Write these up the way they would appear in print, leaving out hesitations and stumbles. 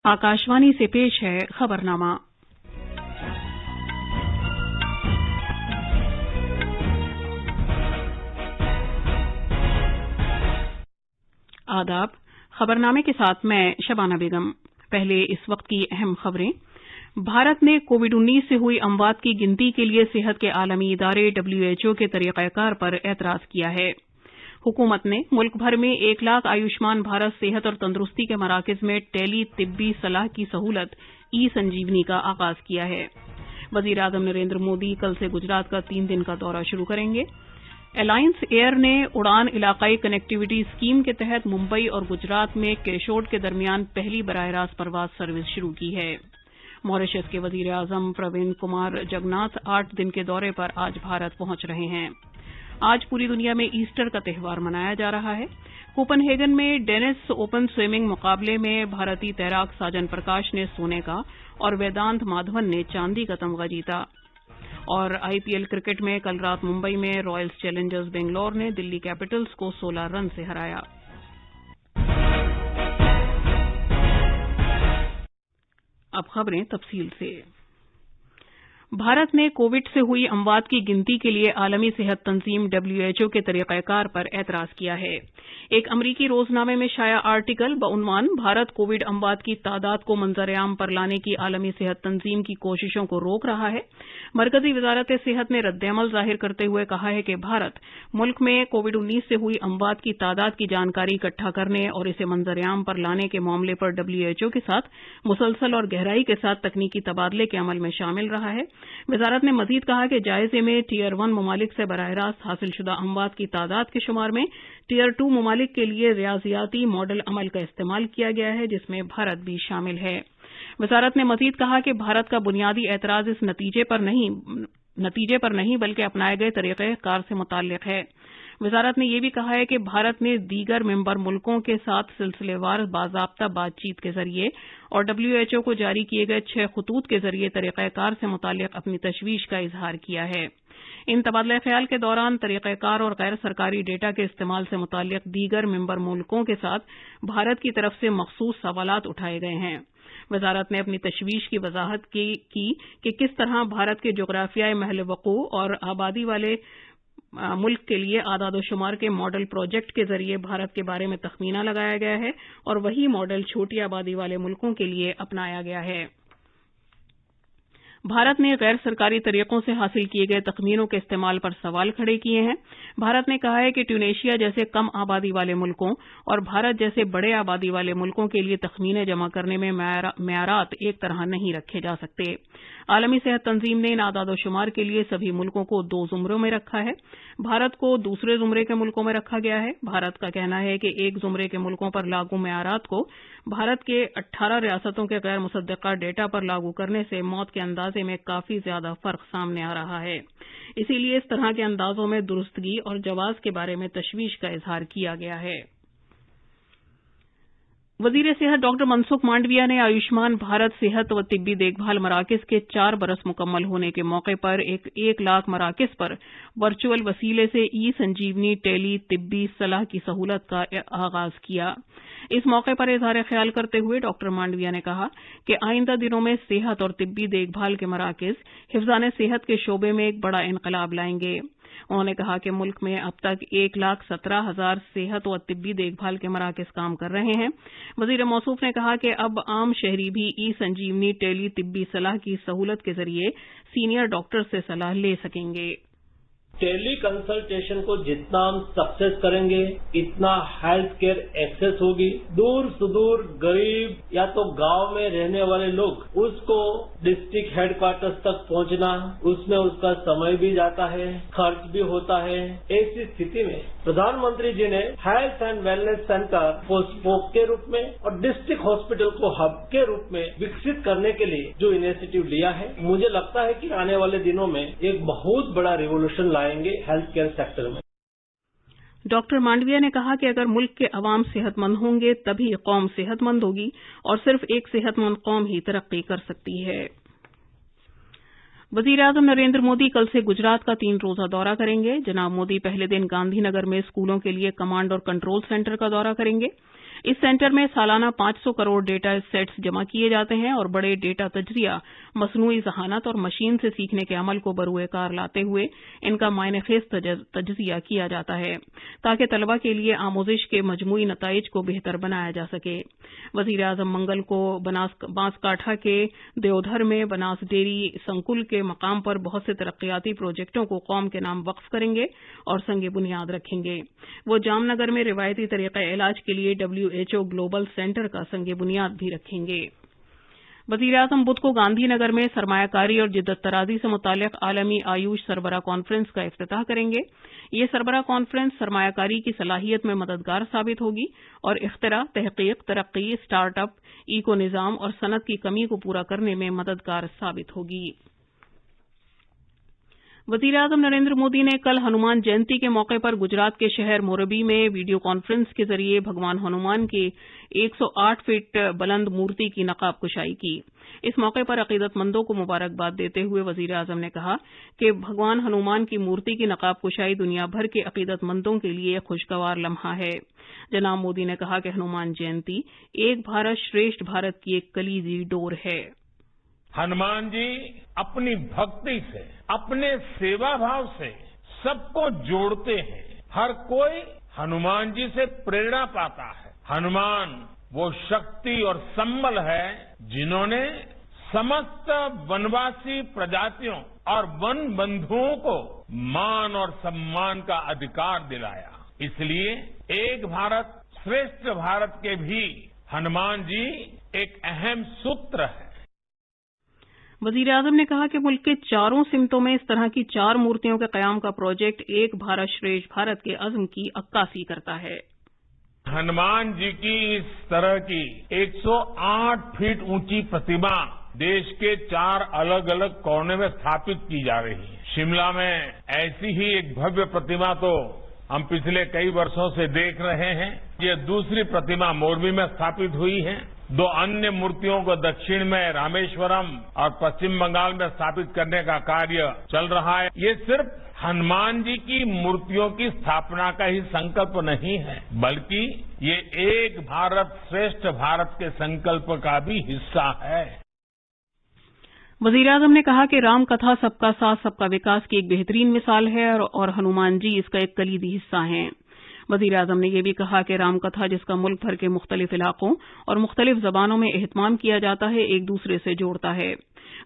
आकाशवाणी से पेश है खबरनामा। आदाब। खबरनामे के साथ मैं शबाना बेगम। पहले इस वक्त की अहम खबरें। भारत ने कोविड-19 से हुई अमवात की गिनती के लिए सेहत के आलमी इदारे WHO के तरीक़ाकार पर एतराज़ किया है। हुकूमत ने मुल्क भर में 1 लाख आयुष्मान भारत सेहत और तंदुरुस्ती के मराकज़ में टेली तिब्बी सलाह की सहूलत ई-संजीवनी का आगाज़ किया है। वज़ीर-ए-आज़म नरेंद्र मोदी कल से गुजरात का 3 दिन का दौरा शुरू करेंगे। अलायंस एयर ने उड़ान इलाकाई कनेक्टिविटी स्कीम के तहत मुंबई और गुजरात में केशोद के दरमियान पहली बराह रास्त परवाज सर्विस शुरू की है। मॉरिशस के वज़ीर-ए-आज़म प्रवीण कुमार जगन्नाथ 8 दिन के दौरे पर आज भारत पहुंच रहे हैं। आज पूरी दुनिया में ईस्टर का त्यौहार मनाया जा रहा है। कोपनहेगन में डेनिस ओपन स्विमिंग मुकाबले में भारतीय तैराक साजन प्रकाश ने सोने का और वेदांत माधवन ने चांदी का तमगा जीता। और IPL क्रिकेट में कल रात मुंबई में रॉयल्स चैलेंजर्स बेंगलोर ने दिल्ली कैपिटल्स को 16 रन से हराया। अब खबरें तफसील से। भारत ने कोविड से हुई अमवात की गिनती के लिए आलमी सेहत तंजीम WHO के तरीक़ाकार पर एतराज़ किया है। एक अमरीकी रोजनामे में शाया आर्टिकल बउनवान भारत कोविड अमवात की तादाद को मंजर-ए-आम पर लाने की आलमी सेहत तंजीम की कोशिशों को रोक रहा है। मरकजी वजारत सेहत ने रद्द-ए-अमल जाहिर करते हुए कहा है कि भारत मुल्क में कोविड-19 से हुई अमवात की तादाद की जानकारी इकट्ठा करने और इसे मंजर-ए-आम पर लाने के मामले पर WHO के साथ मुसलसल और गहराई के साथ तकनीकी तबादले के अमल में शामिल रहा है। वजारत ने मजीद कहा कि जायजे में टियर 1 ममालिक से बराह रास्त हासिलशुदा अमवात की तादाद के शुमार में टियर 2 ममालिक के लिए रियाजियाती मॉडल अमल का इस्तेमाल किया गया है, जिसमें भारत भी शामिल है। वजारत ने मजीद कहा कि भारत का बुनियादी एतराज इस नतीजे पर नहीं बल्कि अपनाए गए तरीक़ेकार से मुताल्लिक है। वजारत ने यह भी कहा है कि भारत ने दीगर मेंबर मुल्कों के साथ सिलसिलेवार बाज़ाब्ता बातचीत के जरिए और WHO को जारी किए गए 6 खतूत के जरिए तरीक़ेकार से मुताल्लिक अपनी तशवीश का इजहार किया है। इन तबादला ख्याल के दौरान तरीक़ेकार और गैर सरकारी डेटा के इस्तेमाल से मुताल्लिक दीगर मेंबर मुल्कों के साथ भारत की तरफ से मखसूस सवालात उठाए गए हैं। वजारत ने अपनी तशवीश की वजाहत की कि किस तरह भारत के जोग्राफियाई महल वक़ू और आबादी वाले मुल्क के लिए आदाद-ओ-शुमार के मॉडल प्रोजेक्ट के जरिए भारत के बारे में तखमीना लगाया गया है और वही मॉडल छोटी आबादी वाले मुल्कों के लिए अपनाया गया है। भारत ने गैर सरकारी तरीकों से हासिल किए गए तखमीनों के इस्तेमाल पर सवाल खड़े किए हैं। भारत ने कहा है कि ट्यूनीशिया जैसे कम आबादी वाले मुल्कों और भारत जैसे बड़े आबादी वाले मुल्कों के लिए तखमीने जमा करने में मेयारात एक तरह नहीं रखे जा सकते। आलमी सेहत तंजीम ने इन आदाद-ओ-शुमार के लिए सभी मुल्कों को 2 जुमरों में रखा है। भारत को दूसरे जुमरे के मुल्कों में रखा गया है। भारत का कहना है कि एक जुमरे के मुल्कों पर लागू मेयारात को भारत के 18 रियासतों के गैर मुसद्दक़ा डेटा पर लागू करने से मौत के अंदाजे में काफी ज्यादा फर्क सामने आ रहा है। इसीलिए इस तरह के अंदाजों में दुरुस्तगी और जवाज के बारे में तशवीश का इजहार किया गया है। वजीर सेहत डॉक्टर मनसुख मांडविया ने आयुष्मान भारत सेहत व तिब्बी देखभाल मराकज़ के 4 बरस मुकम्मल होने के मौके पर 1 लाख मराकज़ पर वर्चुअल वसीले से ई-संजीवनी टेली तिब्बी सलाह की सहूलत का आगाज किया। इस मौके पर इजहार ख्याल करते हुए डॉक्टर मांडविया ने कहा कि आइंदा दिनों में सेहत और तिब्बी देखभाल के मराकज़ हिफ्ज़ान सेहत के शोबे में एक बड़ा इनकलाब लाएंगे। उन्होंने कहा कि मुल्क में अब तक 1,17,000 सेहत व तिब्बी देखभाल के मराकज़ काम कर रहे हैं। वज़ीर मौसूफ ने कहा कि अब आम शहरी भी ई-संजीवनी टेली तिब्बी सलाह की सहूलत के जरिए सीनियर डॉक्टर से सलाह ले सकेंगे। टेली कंसल्टेशन को जितना हम सक्सेस करेंगे इतना हेल्थ केयर एक्सेस होगी। दूर सुदूर गरीब या तो गांव में रहने वाले लोग उसको डिस्ट्रिक्ट हेडक्वार्टर्स तक पहुंचना, उसमें उसका समय भी जाता है, खर्च भी होता है। ऐसी स्थिति में प्रधानमंत्री जी ने हेल्थ एंड वेलनेस सेंटर को स्पोक के रूप में और डिस्ट्रिक्ट हॉस्पिटल को हब के रूप में विकसित करने के लिए जो इनिशिएटिव लिया है, मुझे लगता है कि आने वाले दिनों में एक बहुत बड़ा रिवोल्यूशन लाएंगे हेल्थ केयर सेक्टर में। डॉक्टर मांडविया ने कहा कि अगर मुल्क के अवाम सेहतमंद होंगे तभी कौम सेहतमंद होगी और सिर्फ एक सेहतमंद कौम ही तरक्की कर सकती है। वज़ीर-ए-आज़म नरेंद्र मोदी कल से गुजरात का 3 रोजा दौरा करेंगे। जनाब मोदी पहले दिन गांधीनगर में स्कूलों के लिए कमांड और कंट्रोल सेंटर का दौरा करेंगे। इस सेंटर में सालाना 500 करोड़ डेटा सेट्स जमा किए जाते हैं और बड़े डेटा तज्जिया, मसनूई ज़हानत और मशीन से सीखने के अमल को बरूए कार लाते हुए इनका मायने-खेज़ तज्जिया किया जाता है ताकि तलबा के लिए आमोजिश के मजमूई नताइज को बेहतर बनाया जा सके। वज़ीर-ए-आज़म मंगल को बांसकाठा के देवधर में बनास डेयरी संकुल के मकाम पर बहुत से तरक्कियाती प्रोजेक्टों को कौम के नाम वक्फ करेंगे और संगे बुनियाद रखेंगे। वो जामनगर में रिवायती तरीक़े इलाज के लिए WHO ग्लोबल सेंटर का संगे बुनियाद भी रखेंगे। वज़ीर-ए-आज़म बुध को गांधीनगर में सरमायाकारी और जिद्दत तराज़ी से मुताल्लिक़ आलमी आयुष सरबराह कॉन्फ्रेंस का इफ्तिताह करेंगे। ये सरबराह कॉन्फ्रेंस सरमायाकारी की सलाहियत में मददगार साबित होगी और इख्तिरा, तहक़ीक़, तरक्की, स्टार्टअप, इको निज़ाम और सनत की कमी को पूरा करने में मददगार साबित होगी। वज़ीर-ए-आज़म नरेंद्र मोदी ने कल हनुमान जयंती के मौके पर गुजरात के शहर मोरबी में वीडियो कॉन्फ्रेंस के जरिए भगवान हनुमान के 108 फीट बुलंद मूर्ति की नकाब कुशाई की। इस मौके पर अकीदतमंदों को मुबारकबाद देते हुए वज़ीर-ए-आज़म ने कहा कि भगवान हनुमान की मूर्ति की नकाब कुशाई दुनिया भर के अकीदतमंदों के लिए खुशगवार लम्हा है। जनाब मोदी ने कहा कि हनुमान जयंती एक भारत श्रेष्ठ भारत की एक कलीदी डोर है। हनुमान जी अपनी भक्ति से, अपने सेवा भाव से सबको जोड़ते हैं। हर कोई हनुमान जी से प्रेरणा पाता है। हनुमान वो शक्ति और संबल है जिन्होंने समस्त वनवासी प्रजातियों और वन बंधुओं को मान और सम्मान का अधिकार दिलाया। इसलिए एक भारत श्रेष्ठ भारत के भी हनुमान जी एक अहम सूत्र है। वज़ीर-ए-आज़म ने कहा कि मुल्क के चारों सिमतों में इस तरह की 4 मूर्तियों के क़याम का प्रोजेक्ट एक भारत श्रेष्ठ भारत के अज़्म की अक्कासी करता है। हनुमान जी की इस तरह की 108 फीट ऊंची प्रतिमा देश के 4 अलग अलग कोने में स्थापित की जा रही है। शिमला में ऐसी ही एक भव्य प्रतिमा तो हम पिछले कई वर्षों से देख रहे हैं। ये दूसरी प्रतिमा मोरबी में स्थापित हुई है। 2 अन्य मूर्तियों को दक्षिण में रामेश्वरम और पश्चिम बंगाल में स्थापित करने का कार्य चल रहा है। ये सिर्फ हनुमान जी की मूर्तियों की स्थापना का ही संकल्प नहीं है, बल्कि ये एक भारत श्रेष्ठ भारत के संकल्प का भी हिस्सा है। वज़ीर-ए-आज़म ने कहा कि राम कथा सबका साथ सबका विकास की एक बेहतरीन मिसाल है और हनुमान जी इसका एक कलीदी हिस्सा हैं। वज़ीर-ए-आज़म ने यह भी कहा कि राम कथा जिसका मुल्क भर के मुख्तलिफ इलाकों और मुख्तलिफ जबानों में एहतमाम किया जाता है, एक दूसरे से जोड़ता है।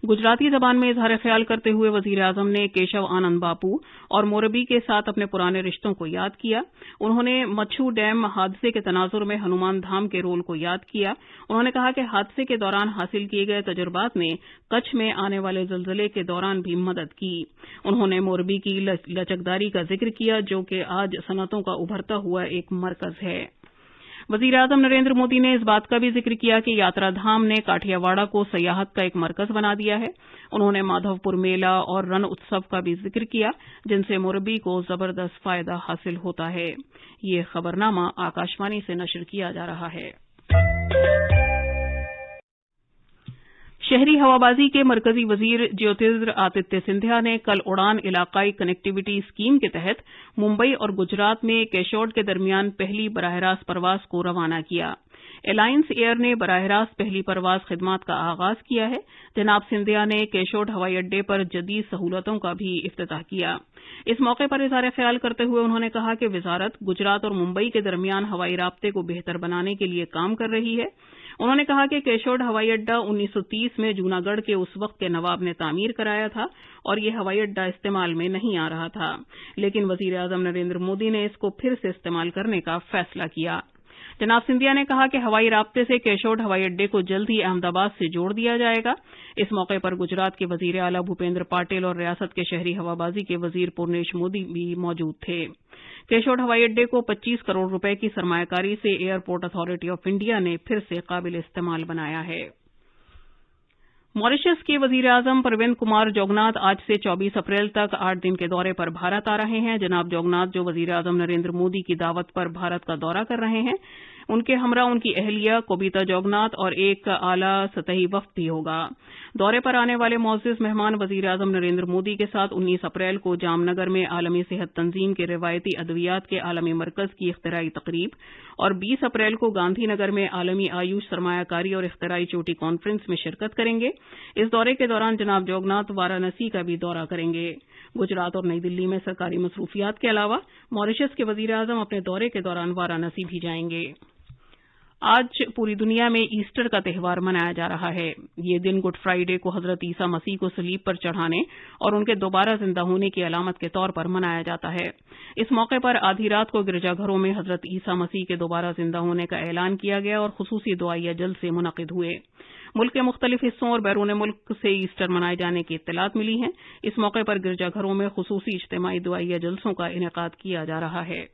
गुजराती जबान में इजहार ख्याल करते हुए वज़ीर-ए-आज़म ने केशव आनंद बापू और मोरबी के साथ अपने पुराने रिश्तों को याद किया। उन्होंने मच्छू डैम हादसे के तनाजुर में हनुमान धाम के रोल को याद किया। उन्होंने कहा कि हादसे के दौरान हासिल किए गए तजुर्बात ने कच्छ में आने वाले ज़लज़ले के दौरान भी मदद की। उन्होंने मोरबी की लचकदारी का जिक्र किया, जो कि आज सनतों का उभरता हुआ एक मरकज है। वज़ीर-ए-आज़म नरेंद्र मोदी ने इस बात का भी जिक्र किया कि यात्रा धाम ने काठियावाड़ को सयाहत का एक मरकज बना दिया है। उन्होंने माधवपुर मेला और रण उत्सव का भी जिक्र किया, जिनसे मोरबी को जबरदस्त फायदा हासिल होता है। ये खबरनामा आकाशवाणी से नशर किया जा रहा है। शहरी हवाबाजी के मरकजी वजीर ज्योतिर्दित्य आदित्य सिंधिया ने कल उड़ान इलाकाई कनेक्टिविटी स्कीम के तहत मुंबई और गुजरात में केशोद के दरमियान पहली बराह रास्त परवाज को रवाना किया। एलायंस एयर ने बराह रास्त पहली परवाज खिदमात का आगाज किया है। जनाब सिंधिया ने केशोद हवाई अड्डे पर जदीद सहूलतों का भी इफ्तिताह किया। इस मौके पर इज़हार ख्याल करते हुए उन्होंने कहा कि वजारत गुजरात और मुंबई के दरमियान हवाई राब्ते को बेहतर बनाने के लिए काम कर रही है। उन्होंने कहा कि केशोद हवाई अड्डा 1930 में जूनागढ़ के उस वक्त के नवाब ने तामीर कराया था और ये हवाई अड्डा इस्तेमाल में नहीं आ रहा था, लेकिन वज़ीर-ए-आज़म नरेंद्र मोदी ने इसको फिर से इस्तेमाल करने का फैसला किया। जनाब सिंधिया ने कहा कि हवाई राब्ते से केशोद हवाई अड्डे को जल्द ही अहमदाबाद से जोड़ दिया जाएगा। इस मौके पर गुजरात के वजीर आला भूपेंद्र पाटिल और रियासत के शहरी हवाबाजी के वजीर पूर्णेश मोदी भी मौजूद थे। केशोद हवाई अड्डे को 25 करोड़ रुपए की सरमायाकारी से एयरपोर्ट अथॉरिटी ऑफ इंडिया ने फिर से काबिल इस्तेमाल बनाया है। मॉरिशस के वजीर-ए-आज़म परवीन कुमार जोगनाथ आज से 24 अप्रैल तक 8 दिन के दौरे पर भारत आ रहे हैं। जनाब जोगनाथ, जो वजीर-ए-आज़म नरेंद्र मोदी की दावत पर भारत का दौरा कर रहे हैं, उनके हमरा उनकी अहलिया कविता जोगनाथ और एक आला सतही वफ्द भी होगा। दौरे पर आने वाले मुअज़्ज़िज़ मेहमान वज़ीर आज़म नरेंद्र मोदी के साथ 19 अप्रैल को जामनगर में आलमी सेहत तंजीम के रिवायती अद्वियात के आलमी मरकज़ की इख्तिराई तकरीब और 20 अप्रैल को गांधीनगर में आलमी आयुष सरमायाकारी और इख्तिराई चोटी कॉन्फ्रेंस में शिरकत करेंगे। इस दौरे के दौरान जनाब जोगनाथ वाराणसी का भी दौरा करेंगे। गुजरात और नई दिल्ली में सरकारी मसरूफियात के अलावा मॉरिशस के वज़ीर आज़म अपने दौरे के दौरान वाराणसी भी जाएंगे। आज पूरी दुनिया में ईस्टर का त्यौहार मनाया जा रहा है। ये दिन गुड फ्राइडे को हजरत ईसा मसीह को सलीब पर चढ़ाने और उनके दोबारा जिंदा होने की अलामत के तौर पर मनाया जाता है। इस मौके पर आधी रात को गिरजाघरों में हजरत ईसा मसीह के दोबारा जिंदा होने का ऐलान किया गया और खुसूसी दुआइया जलसे मुनक़िद हुए। मुल्क के मुख्तलिफ हिस्सों और बैरून मुल्क से ईस्टर मनाए जाने की इत्तलात मिली हैं। इस मौके पर गिरजाघरों में खुसूसी इज्तिमाई दुआइया जलसों का इनेकाद किया जा रहा है।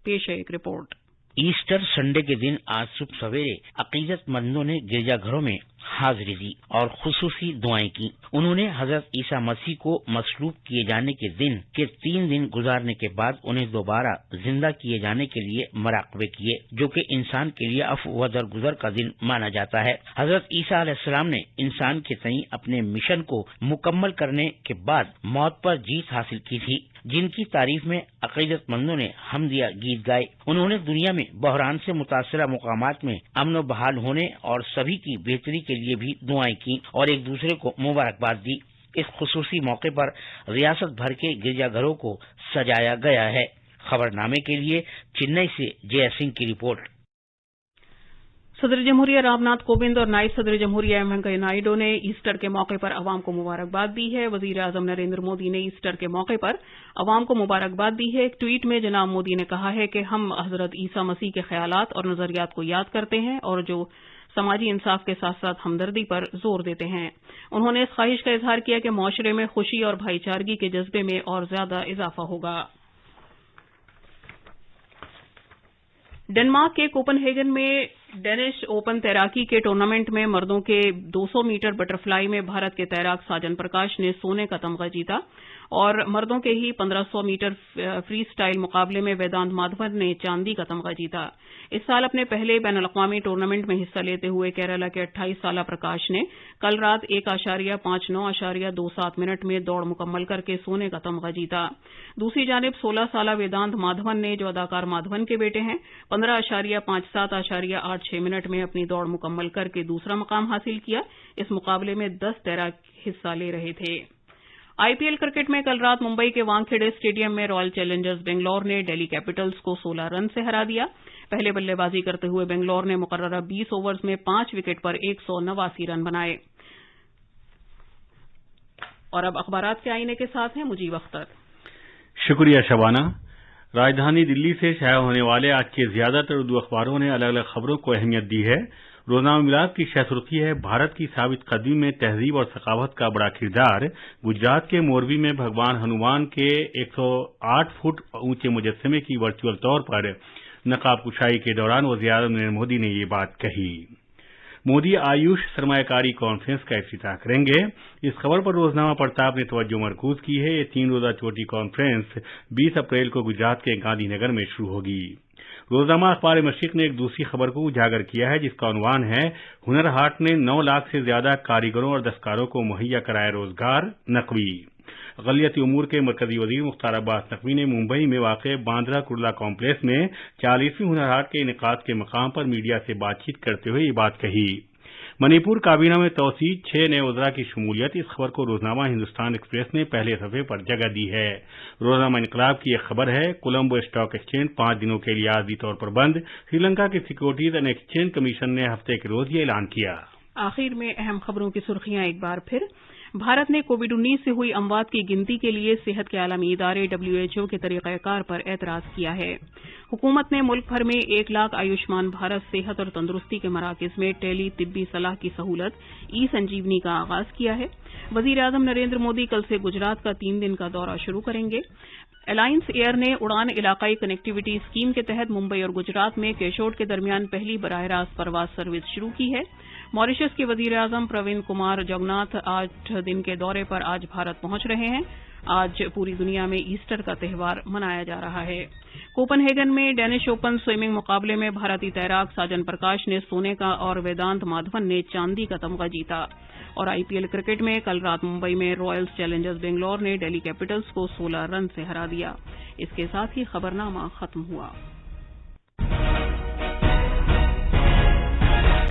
पेश है एक रिपोर्ट। ईस्टर संडे के दिन आज सुबह सवेरे अकीदतमंदों ने गिरजाघरों में हाजिरी दी और खुसूसी दुआएं की। उन्होंने हजरत ईसा मसीह को मसलूब किए जाने के दिन के 3 दिन गुजारने के बाद उन्हें दोबारा जिंदा किए जाने के लिए मराकबे किए, जो कि इंसान के लिए अफ़ व दरगुजर का दिन माना जाता है। हजरत ईसा अलैहिस्सलाम ने इंसान के तईं अपने मिशन को मुकम्मल करने के बाद मौत पर जीत हासिल की थी, जिनकी तारीफ में अकीदतमंदों ने हमदिया गीत गाए। उन्होंने दुनिया में बहरान से मुतासरा मुकामात में अमन व बहाल होने और सभी की बेहतरी के लिए भी दुआएं की और एक दूसरे को मुबारकबाद दी। इस खुसूसी मौके पर रियासत भर के गिरजाघरों को सजाया गया है। खबरनामे के लिए चेन्नई से जय सिंह की रिपोर्ट। सदर जमहूरिया रामनाथ कोविंद और नायब सदर जमहूरिया एम वेंकैया नायडू ने ईस्टर के मौके पर अवाम को मुबारकबाद दी है। वजीर आजम नरेंद्र मोदी ने ईस्टर के मौके पर अवाम को मुबारकबाद दी है। एक ट्वीट में जनाब मोदी ने कहा है कि हम हजरत ईसा मसीह के ख्यालात और नजरियात को याद करते हैं और जो समाजी इंसाफ के साथ साथ हमदर्दी पर जोर देते हैं। उन्होंने इस ख्वाहिश का इजहार किया कि मुआशरे में खुशी और भाईचारगी के जज्बे में और ज्यादा इजाफा होगा। डेनमार्क के कोपनहेगन में डेनिश ओपन तैराकी के टूर्नामेंट में मर्दों के 200 मीटर बटरफ्लाई में भारत के तैराक साजन प्रकाश ने सोने का तमगा जीता और मर्दों के ही 1500 मीटर फ्री स्टाइल मुकाबले में वेदांत माधवन ने चांदी का तमगा जीता। इस साल अपने पहले बैनुल-अक़वामी टूर्नामेंट में हिस्सा लेते हुए केरला के 28 साला प्रकाश ने कल रात 1.59.27 मिनट में दौड़ मुकम्मल करके सोने का तमगा जीता। दूसरी जानिब 16 साला वेदांत माधवन ने, जो अदाकार माधवन के बेटे हैं, 15.57.86 मिनट में अपनी दौड़ मुकम्मल करके दूसरा मुकाम हासिल किया। इस मुकाबले में 10 तैराक हिस्सा ले रहे थे। आईपीएल क्रिकेट में कल रात मुंबई के वानखेड़े स्टेडियम में रॉयल चैलेंजर्स बेंगलौर ने दिल्ली कैपिटल्स को 16 रन से हरा दिया। पहले बल्लेबाजी करते हुए बेंगलौर ने मुकर्ररा 20 ओवर्स में 5 विकेट पर 189 रन बनाए। और अब अखबारात के आईने के साथ हैं मुजीब अख्तर। शुक्रिया शबाना। राजधानी दिल्ली से शाया होने वाले आज के ज्यादातर उर्दू अखबारों ने अलग अलग खबरों को अहमियत दी है। रोजनामा मिलाद की शह सुर्खी है, भारत की साबित कदमी में तहजीब और सकाफत का बड़ा किरदार। गुजरात के मोरबी में भगवान हनुमान के 108 फुट ऊंचे मुजस्समे की वर्चुअल तौर पर नकाब कुशाई के दौरान वज़ीर-ए-आज़म नरेंद्र मोदी ने ये बात कही। मोदी आयुष सरमायाकारी कॉन्फ्रेंस का इफ्तिताह करेंगे। इस खबर पर रोजनामा प्रताप ने तवज्जो मरकूज की है। ये 3 रोजा चोटी कॉन्फ्रेंस 20 अप्रैल को गुजरात के गांधीनगर में शुरू होगी। रोजनामा अखबार मशरिक ने एक दूसरी खबर को उजागर किया है, जिसका उन्वान है, हुनर हाट ने 9 लाख से ज्यादा कारीगरों और दस्तकारों को मुहैया कराया रोजगार। नकवी अक़लियती उमूर के मरकजी वजीर मुख्तार अब्बास नकवी ने मुंबई में वाक़े बांद्रा कुर्ला कॉम्प्लेक्स में 40वीं हुनर हाट के इनेकाद के मकाम पर मीडिया से बातचीत करते हुए ये बात कही। मणिपुर काबीना में तौसीद, 6 नए वज़रा की शमूलियत। इस खबर को रोजनामा हिंदुस्तान एक्सप्रेस ने पहले सफ़े पर जगह दी है। रोजनामा इनकलाब की एक खबर है, कोलंबो स्टॉक एक्सचेंज 5 दिनों के लिए आर्जी तौर पर बंद। श्रीलंका के सिक्योरिटीज एंड एक्सचेंज कमीशन ने हफ्ते के रोज ये ऐलान किया। आखिर में अहम खबरों की सुर्खियां एक बार फिर। भारत ने कोविड-19 से हुई अमवात की गिनती के लिए सेहत के आलमी इदारे WHO के तरीक़ाकार पर एतराज किया है। हुकूमत ने मुल्क भर में 1 लाख आयुष्मान भारत सेहत और तंदुरुस्ती के मराकज़ में टेली तिब्बी सलाह की सहूलत ई संजीवनी का आगाज किया है। वज़ीर-ए-आज़म नरेंद्र मोदी कल से गुजरात का 3 दिन का दौरा शुरू करेंगे। अलायंस एयर ने उड़ान इलाकाई कनेक्टिविटी स्कीम के तहत मुंबई और गुजरात में केशोद के दरमियान पहली बराह रास्त परवाज सर्विस शुरू की है। मॉरिशस के वजीर आजम प्रवीण कुमार जगन्नाथ 8 दिन के दौरे पर आज भारत पहुंच रहे हैं। आज पूरी दुनिया में ईस्टर का त्योहार मनाया जा रहा है। कोपनहेगन में डेनिश ओपन स्विमिंग मुकाबले में भारतीय तैराक साजन प्रकाश ने सोने का और वेदांत माधवन ने चांदी का तमगा जीता। और आईपीएल क्रिकेट में कल रात मुंबई में रॉयल्स चैलेंजर्स बेंगलौर ने दिल्ली कैपिटल्स को 16 रन से हरा दिया। इसके साथ ही खबरनामा खत्म हुआ।